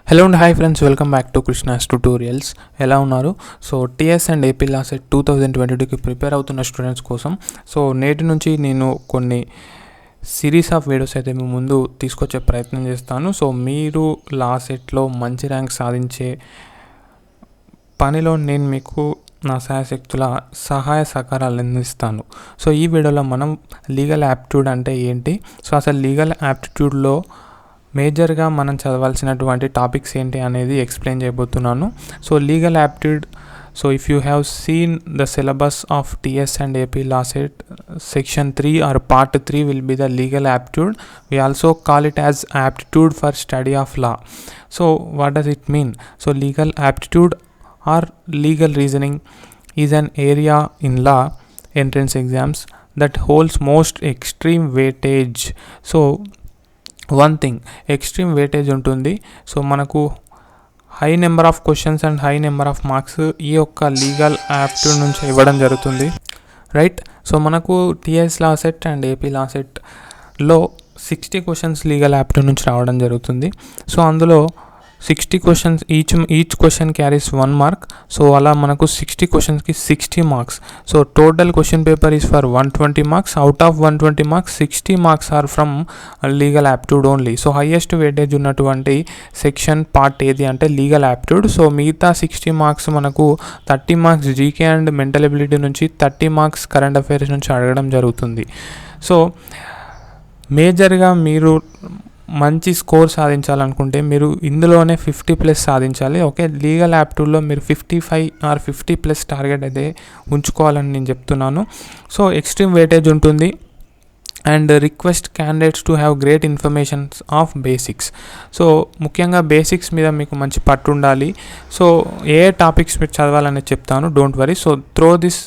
Hello and hi friends, welcome back to Krishna's tutorials. ఎలా ఉన్నారు? So TS and AP law set 2022కి prepare అవుతున్న students కోసం నేటి నుంచి నేను కొన్ని సిరీస్ ఆఫ్ వీడియోస్ అయితే మీ ముందు తీసుకొచ్చే ప్రయత్నం చేస్తాను. సో మీరు లా సెట్లో మంచి ర్యాంక్ సాధించే పనిలో నేను మీకు నా శాయశక్తుల సహాయ సహకారాలు అందిస్తాను. సో ఈ వీడియోలో మనం లీగల్ యాప్టిట్యూడ్ అంటే ఏంటి, సో అసలు లీగల్ యాప్టిట్యూడ్లో మేజర్గా మనం చదవాల్సినటువంటి టాపిక్స్ ఏంటి అనేది ఎక్స్ప్లెయిన్ చేయబోతున్నాను. So legal aptitude, so if you have seen the syllabus of TS and AP law CET section 3 or part 3 will be the legal aptitude. We also call it as aptitude for study of law. So what does it mean? So legal aptitude or legal reasoning is an area in law entrance exams that holds most extreme weightage. So one thing, extreme weightage ఉంటుంది. So మనకు high number of questions and high number of marks ఈ యొక్క legal aptitude నుంచి ఇవ్వడం జరుగుతుంది, right? So మనకు TS law set and AP లా సెట్లో 60 questions legal aptitude నుంచి రావడం జరుగుతుంది. సో అందులో 60 questions, each question carries 1 mark. So అలా మనకు 60 క్వశ్చన్స్కి 60 marks. So total question paper is for 120 marks. Out of 120 marks 60 marks are from legal aptitude only. So highest weightage ఉన్నటువంటి section part ఏది అంటే లీగల్ యాప్టిట్యూడ్. సో మిగతా 60 marks మనకు 30 marks GK and mental ability నుంచి, 30 marks current affairs నుంచి అడగడం జరుగుతుంది. So మేజర్గా మీరు మంచి స్కోర్ సాధించాలనుకుంటే మీరు ఇందులోనే 50+ సాధించాలి. ఓకే, లీగల్ యాప్టిట్యూడ్లో మీరు 55 ఆర్ 50+ టార్గెట్ అయితే ఉంచుకోవాలని నేను చెప్తున్నాను. సో ఎక్స్ట్రీమ్ వెయిటేజ్ ఉంటుంది and request candidates to have great informations of basics. So ముఖ్యంగా బేసిక్స్ మీద మీకు మంచి పట్టు ఉండాలి. సో ఏ టాపిక్స్ మీరు చదవాలని చెప్తాను, don't worry. So through this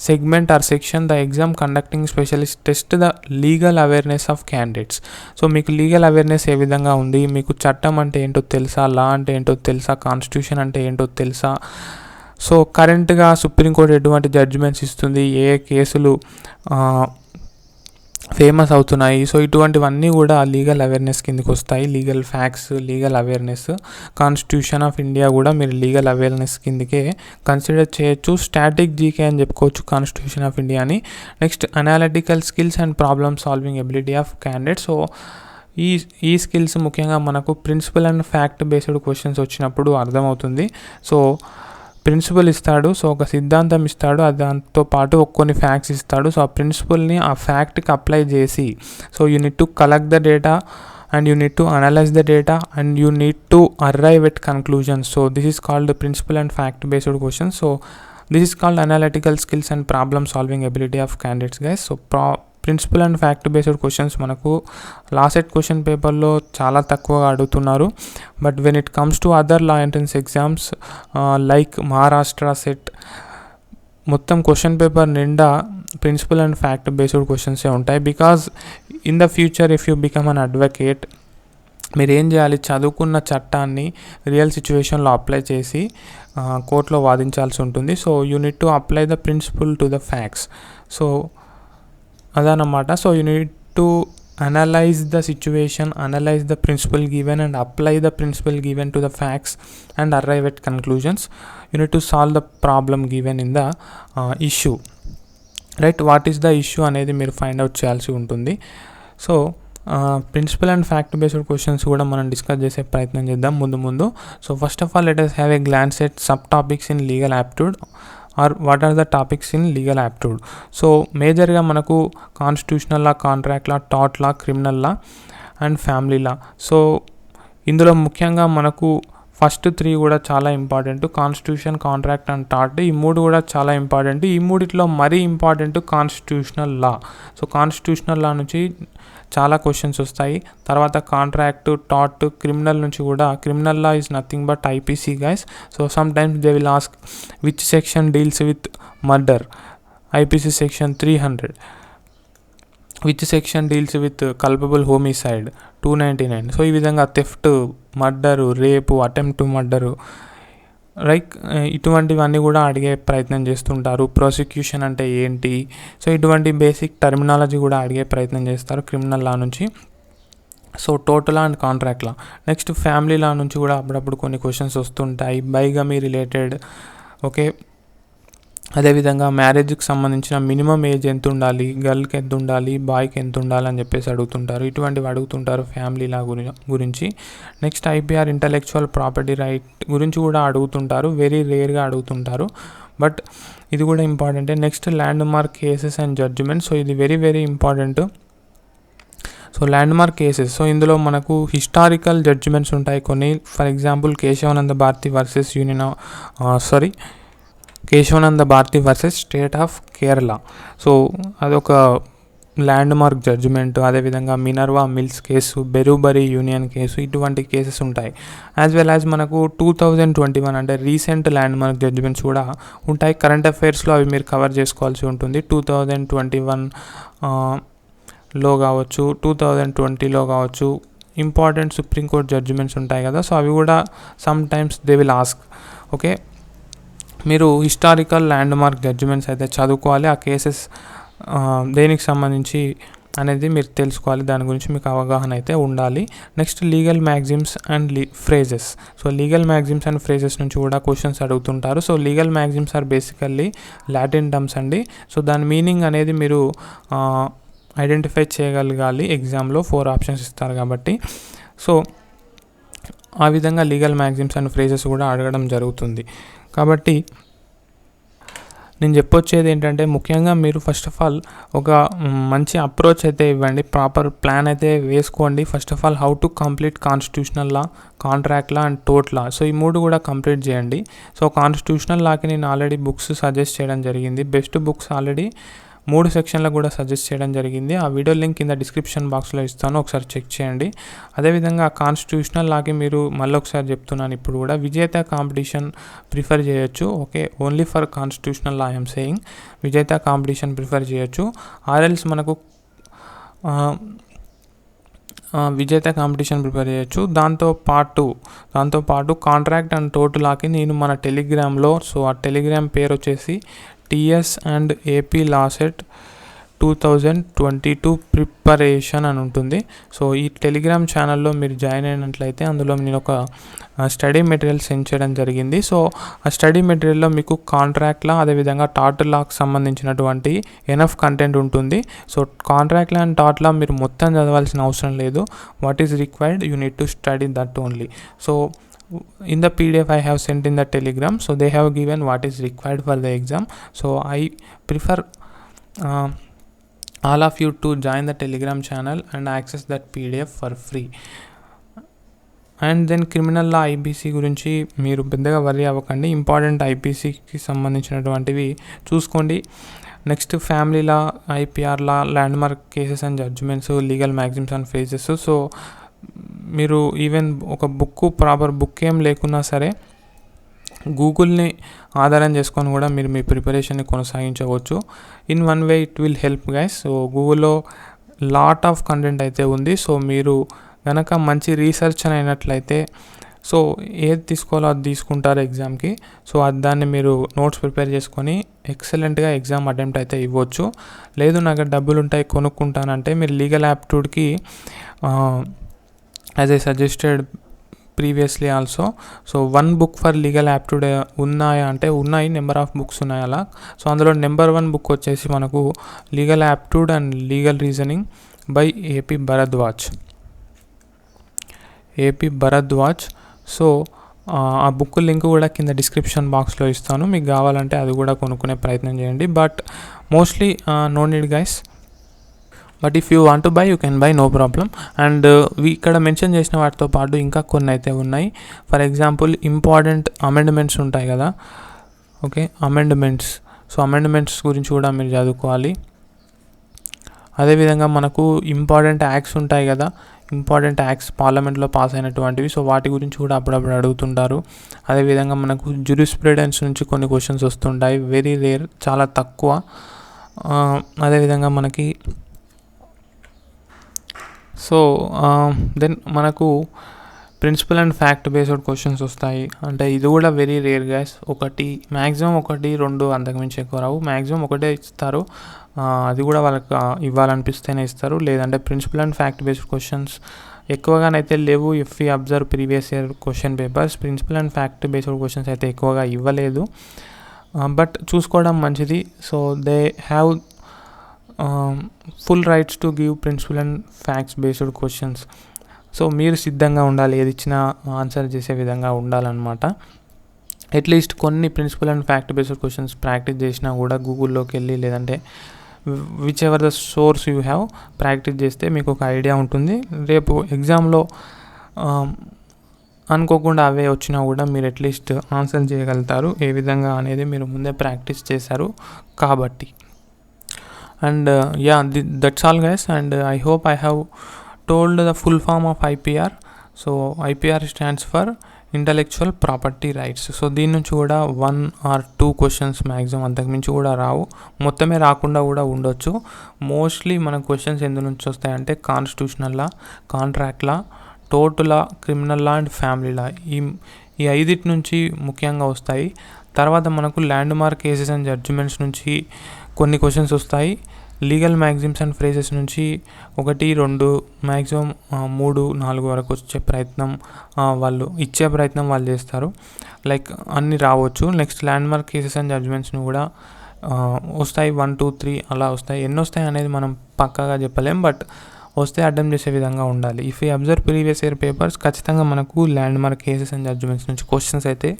segment or section the exam conducting specialist test the legal awareness of candidates. So మీకు లీగల్ అవేర్నెస్ ఏ విధంగా ఉంది, మీకు చట్టం అంటే ఏంటో తెలుసా, లా అంటే ఏంటో తెలుసా, కాన్స్టిట్యూషన్ అంటే ఏంటో తెలుసా, సో కరెంట్గా సుప్రీంకోర్టు ఎటువంటి జడ్జిమెంట్స్ ఇస్తుంది, ఏ కేసులు ఫేమస్ అవుతున్నాయి. సో ఇటువంటివన్నీ కూడా లీగల్ అవేర్నెస్ కిందకి వస్తాయి. Legal facts, legal awareness, constitution of India కూడా మీరు లీగల్ అవేర్నెస్ కిందకే కన్సిడర్ చేయొచ్చు. స్టాటిక్ జీకే అని చెప్పుకోవచ్చు కాన్స్టిట్యూషన్ ఆఫ్ ఇండియా అని. Next analytical skills and problem solving ability of candidate. So ఈ స్కిల్స్ ముఖ్యంగా మనకు principle and fact based questions వచ్చినప్పుడు అర్థమవుతుంది. సో ప్రిన్సిపల్ ఇస్తాడు, సో ఒక సిద్ధాంతం ఇస్తాడు, దాంతో పాటు కొన్ని ఫ్యాక్ట్స్ ఇస్తాడు. సో ఆ ప్రిన్సిపల్ని ఆ ఫ్యాక్ట్కి అప్లై చేసి, so you need to collect the data and you need to analyze the data and you need to arrive at conclusions. So this is called the principle and fact based questions. So this is called analytical skills and problem solving ability of candidates, guys. So principle and fact based questions మనకు law CET question పేపర్లో చాలా తక్కువగా అడుగుతున్నారు. But when it comes to other law entrance exams like Maharashtra CET, మొత్తం question paper నిండా principle and fact based క్వశ్చన్సే ఉంటాయి. Because in the future if you become an advocate, మీరు ఏం చేయాలి, చదువుకున్న చట్టాన్ని రియల్ సిచ్యువేషన్లో అప్లై చేసి కోర్టులో వాదించాల్సి ఉంటుంది. So you need to apply the principle to the facts. So అదనమాట. So you need to analyse the situation, analyse the principle given and apply the principle given to the facts and arrive at conclusions. You need to solve the problem given in the issue, right? What is the issue అనేది మీరు find out చేయాల్సి ఉంటుంది. So principle and fact based questions కూడా మనం discuss చేసే ప్రయత్నం చేద్దాం ముందు. So first of all let us have a glance at sub topics in legal aptitude or what are the topics in legal aptitude. So మేజర్గా మనకు constitutional law, contract law, tort law, criminal law and family law. So ఇందులో ముఖ్యంగా మనకు first 3 కూడా చాలా important. Constitution, contract and tort, ఈ 3 కూడా చాలా ఇంపార్టెంట్. ఈ మూడిట్లో మరీ important constitutional law. So constitutional law నుంచి చాలా క్వశ్చన్స్ వస్తాయి. తర్వాత కాంట్రాక్ట్, టార్ట్, క్రిమినల్ నుంచి కూడా. Criminal law is nothing but IPC, guys. So some times they will ask which section deals with murder, IPC section 300. Which section deals with culpable homicide, 299. So ఈ విధంగా theft, murder, రేపు, attempt to murder, right, ఇటువంటివన్నీ కూడా అడిగే ప్రయత్నం చేస్తుంటారు. Prosecution అంటే ఏంటి, సో ఇటువంటి బేసిక్ టర్మినాలజీ కూడా అడిగే ప్రయత్నం చేస్తారు క్రిమినల్ లా నుంచి. So tort law and contract law. Next family law నుంచి కూడా అప్పుడప్పుడు కొన్ని క్వశ్చన్స్ వస్తుంటాయి, బైగమీ రిలేటెడ్. ఓకే, అదేవిధంగా మ్యారేజ్కి సంబంధించిన మినిమం ఏజ్ ఎంత ఉండాలి, గర్ల్కి ఎంత ఉండాలి, బాయ్కి ఎంత ఉండాలి అని చెప్పేసి అడుగుతుంటారు. ఇటువంటివి అడుగుతుంటారు ఫ్యామిలీ లా గురించి. Next IPR intellectual property right గురించి కూడా అడుగుతుంటారు, వెరీ రేర్గా అడుగుతుంటారు, బట్ ఇది కూడా ఇంపార్టెంటే. Next landmark cases and judgement. So ఇది very very important. So landmark cases, so ఇందులో మనకు హిస్టారికల్ జడ్జిమెంట్స్ ఉంటాయి కొన్ని. For example Kesavananda Bharati versus Kesavananda Bharati versus state of Kerala. So అదొక ల్యాండ్ మార్క్ జడ్జిమెంట్. అదేవిధంగా Minerva Mills case, Berubari union case, ఇటువంటి cases ఉంటాయి. As well as మనకు 2021 అంటే రీసెంట్ ల్యాండ్ మార్క్ జడ్జిమెంట్స్ కూడా ఉంటాయి. కరెంట్ అఫైర్స్లో అవి మీరు కవర్ చేసుకోవాల్సి ఉంటుంది. 2021లో కావచ్చు, 2020లో కావచ్చు, ఇంపార్టెంట్ సుప్రీంకోర్టు జడ్జిమెంట్స్ ఉంటాయి కదా, సో అవి కూడా some times they will ask. Okay, మీరు హిస్టారికల్ ల్యాండ్ మార్క్ జడ్జిమెంట్స్ అయితే చదువుకోవాలి. ఆ కేసెస్ దేనికి సంబంధించి అనేది మీరు తెలుసుకోవాలి, దాని గురించి మీకు అవగాహన అయితే ఉండాలి. Next legal maxims and phrases. So legal maxims and phrases నుంచి కూడా క్వశ్చన్స్ అడుగుతుంటారు. So legal maxims are basically Latin terms అండి. సో దాని మీనింగ్ అనేది మీరు ఐడెంటిఫై చేయగలగాలి. ఎగ్జామ్లో 4 ఆప్షన్స్ ఇస్తారు కాబట్టి. సో ఆ విధంగా లీగల్ మ్యాగ్జిమ్స్ అండ్ ఫ్రేజెస్ కూడా అడగడం జరుగుతుంది. కాబట్టి నేను చెప్పొచ్చేది ఏంటంటే, ముఖ్యంగా మీరు ఫస్ట్ ఆఫ్ ఆల్ ఒక మంచి అప్రోచ్ అయితే ఇవ్వండి, ప్రాపర్ ప్లాన్ అయితే వేసుకోండి. First of all how to complete constitutional law, contract law and టోట్ లా. సో ఈ 3 కూడా కంప్లీట్ చేయండి. సో కాన్స్టిట్యూషనల్ లాకి నేను ఆల్రెడీ బుక్స్ సజెస్ట్ చేయడం జరిగింది. బెస్ట్ బుక్స్ ఆల్రెడీ 3 సెక్షన్లకు కూడా సజెస్ట్ చేయడం జరిగింది. ఆ వీడియో లింక్ కింద డిస్క్రిప్షన్ బాక్స్లో ఇస్తాను, ఒకసారి చెక్ చేయండి. అదేవిధంగా కాన్స్టిట్యూషనల్ లాకి మీరు మళ్ళీ ఒకసారి చెప్తున్నాను, ఇప్పుడు కూడా విజేత కాంపిటీషన్ ప్రిఫర్ చేయొచ్చు. Okay, only for constitutional law I'm saying, విజేత కాంపిటీషన్ ప్రిఫర్ చేయొచ్చు. ఆర్ఎల్స్ మనకు విజేత కాంపిటీషన్ ప్రిపేర్ చేయొచ్చు. దాంతోపాటు కాంట్రాక్ట్ అండ్ టోటల్ లాకి నేను మన టెలిగ్రామ్లో, సో ఆ టెలిగ్రామ్ పేరు వచ్చేసి TS and AP law set 2022 preparation అని ఉంటుంది. సో ఈ టెలిగ్రామ్ ఛానల్లో మీరు జాయిన్ అయినట్లయితే అందులో నేను ఒక స్టడీ మెటీరియల్ సెండ్ చేయడం జరిగింది. సో ఆ స్టడీ మెటీరియల్లో మీకు కాంట్రాక్ట్ లా, అదేవిధంగా టాట్ లాకి సంబంధించినటువంటి ఎనఫ్ కంటెంట్ ఉంటుంది. సో కాంట్రాక్ట్ లా అండ్ టాట్ లా మీరు మొత్తం చదవాల్సిన అవసరం లేదు. What is required, you need to study that only. So in the PDF I have sent in the Telegram, so they have given what is required for the exam. So I prefer all of you to join the Telegram channel and access that PDF for free. And then criminal law IPC గురించి మీరు పెద్దగా worry అవ్వకండి, important ఐపీసీకి సంబంధించినటువంటివి చూసుకోండి. Next family law, IPR law, landmark cases and judgments, legal maxims and phrases. So మీరు even ఒక proper book ఏం లేకున్నా సరే గూగుల్ని ఆధారం చేసుకొని కూడా మీరు మీ ప్రిపరేషన్ని కొనసాగించవచ్చు. In one way it will help guys. So గూగుల్లో లాట్ ఆఫ్ కంటెంట్ అయితే ఉంది. సో మీరు కనుక మంచి రీసెర్చ్ అయినట్లయితే సో ఏది తీసుకోవాలో అది తీసుకుంటారు ఎగ్జామ్కి. సో దాన్ని మీరు నోట్స్ ప్రిపేర్ చేసుకొని ఎక్సలెంట్గా ఎగ్జామ్ అటెంప్ట్ అయితే ఇవ్వచ్చు. లేదు నాకు డబ్బులు ఉంటాయి కొనుక్కుంటానంటే మీరు లీగల్ యాప్టిట్యూడ్కి as I suggested previously also, so 1 book for legal aptitude ఉన్నాయా అంటే ఉన్నాయి, నెంబర్ ఆఫ్ బుక్స్ ఉన్నాయి అలా. సో అందులో నెంబర్ 1 book వచ్చేసి మనకు legal aptitude and legal reasoning by AP Bharadwaj. So ఆ బుక్ లింక్ కూడా కింద డిస్క్రిప్షన్ బాక్స్లో ఇస్తాను, మీకు కావాలంటే అది కూడా కొనుక్కునే ప్రయత్నం చేయండి. But mostly no need guys, but if you want to buy you can buy, no problem. And ఇక్కడ మెన్షన్ చేసిన వాటితో పాటు ఇంకా కొన్ని అయితే ఉన్నాయి. ఫర్ ఎగ్జాంపుల్ ఇంపార్టెంట్ అమెండ్మెంట్స్ ఉంటాయి కదా, ఓకే అమెండ్మెంట్స్. సో అమెండ్మెంట్స్ గురించి కూడా మీరు చదువుకోవాలి. అదేవిధంగా మనకు ఇంపార్టెంట్ యాక్ట్స్ ఉంటాయి కదా, ఇంపార్టెంట్ యాక్ట్స్ పార్లమెంట్లో పాస్ అయినటువంటివి. సో వాటి గురించి కూడా అప్పుడప్పుడు అడుగుతుంటారు. అదేవిధంగా మనకు జ్యూరిస్ప్రుడెన్స్ నుంచి కొన్ని క్వశ్చన్స్ వస్తుంటాయి, వెరీ రేర్, చాలా తక్కువ. అదేవిధంగా మనకి సో దెన్ మనకు principle and fact based questions వస్తాయి. అంటే ఇది కూడా వెరీ రేర్ గైస్, మ్యాక్సిమం 1-2 అంతకుమించి ఎక్కువ రావు. మ్యాక్సిమం 1 ఇస్తారు, అది కూడా వాళ్ళకి ఇవ్వాలనిపిస్తేనే ఇస్తారు. లేదంటే principle and fact based questions ఎక్కువగానైతే లేవు. If you observe previous year question papers, principle and fact based questions అయితే ఎక్కువగా ఇవ్వలేదు, బట్ చూసుకోవడం మంచిది. So they have full rights to give principle and facts based questions. సో మీరు సిద్ధంగా ఉండాలి, ఏది ఇచ్చినా ఆన్సర్ చేసే విధంగా ఉండాలన్నమాట. అట్లీస్ట్ కొన్ని principle and fact based questions practice చేసినా కూడా గూగుల్లోకి వెళ్ళి, లేదంటే whichever the source you have practice చేస్తే మీకు ఒక ఐడియా ఉంటుంది. రేపు ఎగ్జామ్లో అనుకోకుండా అవే వచ్చినా కూడా మీరు అట్లీస్ట్ ఆన్సర్ చేయగలుగుతారు ఏ విధంగా అనేది మీరు ముందే ప్రాక్టీస్ చేశారు కాబట్టి. And that's all guys, and I hope I have told the full form of IPR. So IPR stands for intellectual property rights. So దీని నుంచి కూడా 1 or 2 క్వశ్చన్స్ మ్యాక్సిమం, అంతకుమించి కూడా రావు, మొత్తమే రాకుండా కూడా ఉండొచ్చు. మోస్ట్లీ మన క్వశ్చన్స్ ఎందు నుంచి వస్తాయంటే constitutional law, contract law, tort law, criminal law and family law, ఈ 5 నుంచి ముఖ్యంగా వస్తాయి. తర్వాత మనకు landmark cases and judgments నుంచి కొన్ని క్వశ్చన్స్ వస్తాయి. లీగల్ మ్యాగ్జిమ్స్ అండ్ ఫ్రేజెస్ నుంచి 1, 2 మ్యాక్సిమం 3, 4 వరకు వచ్చే ప్రయత్నం వాళ్ళు చేస్తారు. లైక్ అన్నీ రావచ్చు. Next landmark cases and జడ్జ్మెంట్స్ని కూడా వస్తాయి, 1, 2, 3 అలా వస్తాయి. ఎన్ని వస్తాయి అనేది మనం పక్కాగా చెప్పలేం, బట్ వస్తే అటెంప్ట్ చేసే విధంగా ఉండాలి. If you observe previous year papers, ఖచ్చితంగా మనకు landmark cases and judgments నుంచి క్వశ్చన్స్ అయితే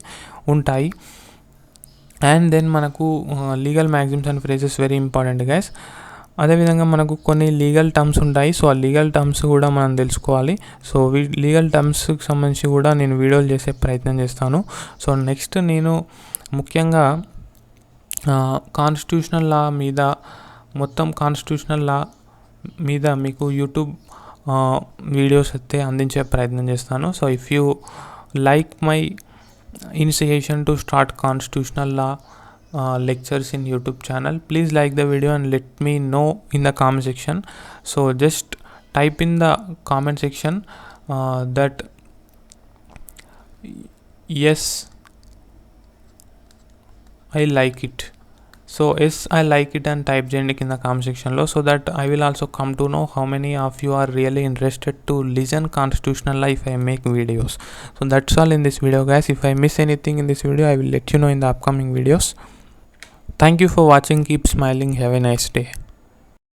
ఉంటాయి. అండ్ దెన్ మనకు legal maxims and phrases very important guys. అదేవిధంగా మనకు కొన్ని లీగల్ టర్మ్స్ ఉంటాయి. సో ఆ లీగల్ టర్మ్స్ కూడా మనం తెలుసుకోవాలి. సో లీగల్ టర్మ్స్కి సంబంధించి కూడా నేను వీడియోలు చేసే ప్రయత్నం చేస్తాను. సో నెక్స్ట్ నేను ముఖ్యంగా కాన్స్టిట్యూషనల్ లా మీద, మొత్తం కాన్స్టిట్యూషనల్ లా మీద మీకు యూట్యూబ్ వీడియోస్ అయితే అందించే ప్రయత్నం చేస్తాను. So if you like my initiation to start constitutional law lectures in YouTube channel, please like the video and let me know in the comment section. So just type in the comment section that yes I like it. So yes I like it and type చేయండి కింద comment సెక్షన్లో, so that I will also come to know how many of you are really interested to listen constitutional law if I make videos. So that's all in this video guys. If I miss anything in this video, I will let you know in the upcoming videos. Thank you for watching. Keep smiling. Have a nice day.